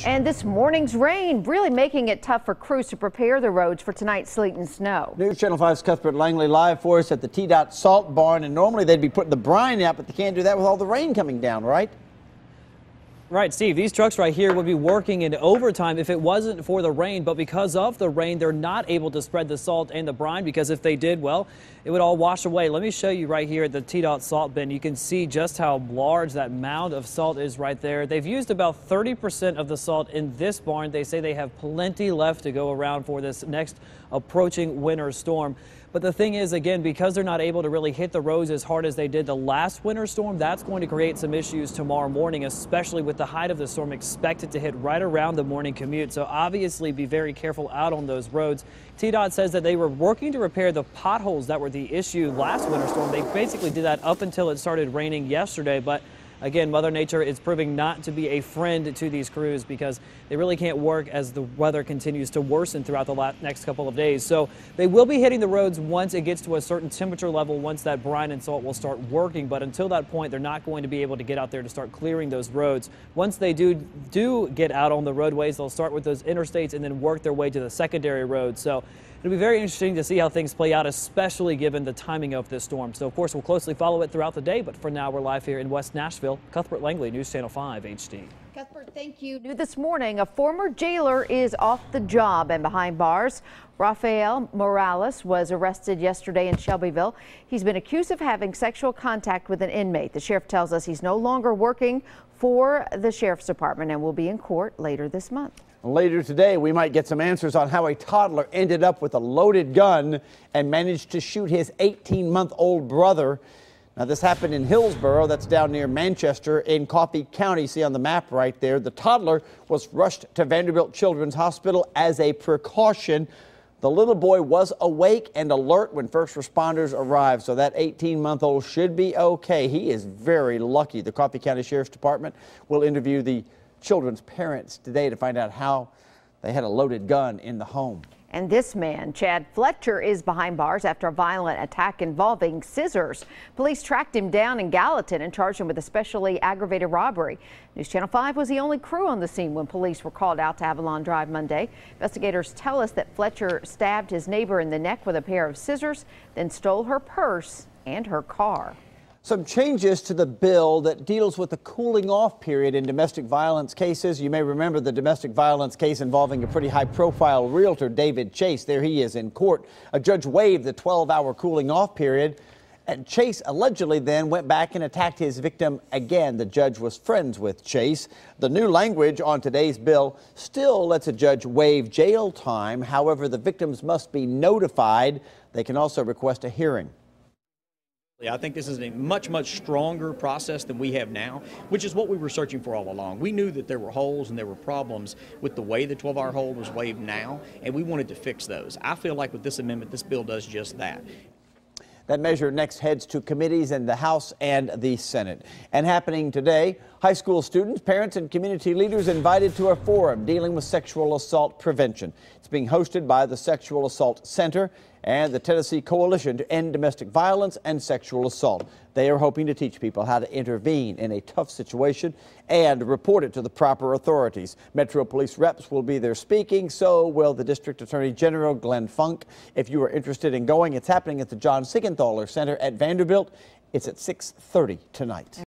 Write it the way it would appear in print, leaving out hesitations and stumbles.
And this morning's rain really making it tough for crews to prepare the roads for tonight's sleet and snow. News Channel 5's Cuthbert Langley live for us at the TDOT salt barn, and normally they'd be putting the brine out, but they can't do that with all the rain coming down, right? Right, Steve, these trucks right here would be working in overtime if it wasn't for the rain, but because of the rain, they're not able to spread the salt and the brine, because if they did, well, it would all wash away. Let me show you right here at the TDOT salt bin. You can see just how large that mound of salt is right there. They've used about 30% of the salt in this barn. They say they have plenty left to go around for this next approaching winter storm. But the thing is, again, because they're not able to really hit the roads as hard as they did the last winter storm, that's going to create some issues tomorrow morning, especially with the height of the storm expected to hit right around the morning commute. So obviously be very careful out on those roads. TDOT says that they were working to repair the potholes that were the issue last winter storm. They basically did that up until it started raining yesterday, but again, Mother Nature is proving not to be a friend to these crews because they really can't work as the weather continues to worsen throughout the next couple of days. So they will be hitting the roads once it gets to a certain temperature level, once that brine and salt will start working. But until that point, they're not going to be able to get out there to start clearing those roads. Once they do get out on the roadways, they'll start with those interstates and then work their way to the secondary roads. So it'll be very interesting to see how things play out, especially given the timing of this storm. So, of course, we'll closely follow it throughout the day. But for now, we're live here in West Nashville. Cuthbert Langley, News Channel 5 HD. Cuthbert, thank you. New this morning, a former jailer is off the job and behind bars. Rafael Morales was arrested yesterday in Shelbyville. He's been accused of having sexual contact with an inmate. The sheriff tells us he's no longer working for the sheriff's department and will be in court later this month. Later today, we might get some answers on how a toddler ended up with a loaded gun and managed to shoot his 18-month-old brother. Now, this happened in Hillsborough, that's down near Manchester in Coffee County. See on the map right there. The toddler was rushed to Vanderbilt Children's Hospital as a precaution. The little boy was awake and alert when first responders arrived, so that 18-month-old should be okay. He is very lucky. The Coffee County Sheriff's Department will interview the children's parents today to find out how they had a loaded gun in the home. And this man, Chad Fletcher, is behind bars after a violent attack involving scissors. Police tracked him down in Gallatin and charged him with especially aggravated robbery. News Channel 5 was the only crew on the scene when police were called out to Avalon Drive Monday. Investigators tell us that Fletcher stabbed his neighbor in the neck with a pair of scissors, then stole her purse and her car. Some changes to the bill that deals with the cooling off period in domestic violence cases. You may remember the domestic violence case involving a pretty high-profile realtor, David Chase. There he is in court. A judge waived the 12-hour cooling off period, and Chase allegedly then went back and attacked his victim again. The judge was friends with Chase. The new language on today's bill still lets a judge waive jail time. However, the victims must be notified. They can also request a hearing. I think this is a much, much stronger process than we have now, which is what we were searching for all along. We knew that there were holes and there were problems with the way the 12-hour hold was waived now, and we wanted to fix those. I feel like with this amendment, this bill does just that. That measure next heads to committees in the House and the Senate. And happening today, high school students, parents, and community leaders invited to a forum dealing with sexual assault prevention. It's being hosted by the Sexual Assault Center and the Tennessee Coalition to End Domestic Violence and Sexual Assault. They are hoping to teach people how to intervene in a tough situation and report it to the proper authorities. Metro Police reps will be there speaking, so will the District Attorney General Glenn Funk. If you are interested in going, it's happening at the John Sigenthaler Center at Vanderbilt. It's at 6:30 tonight.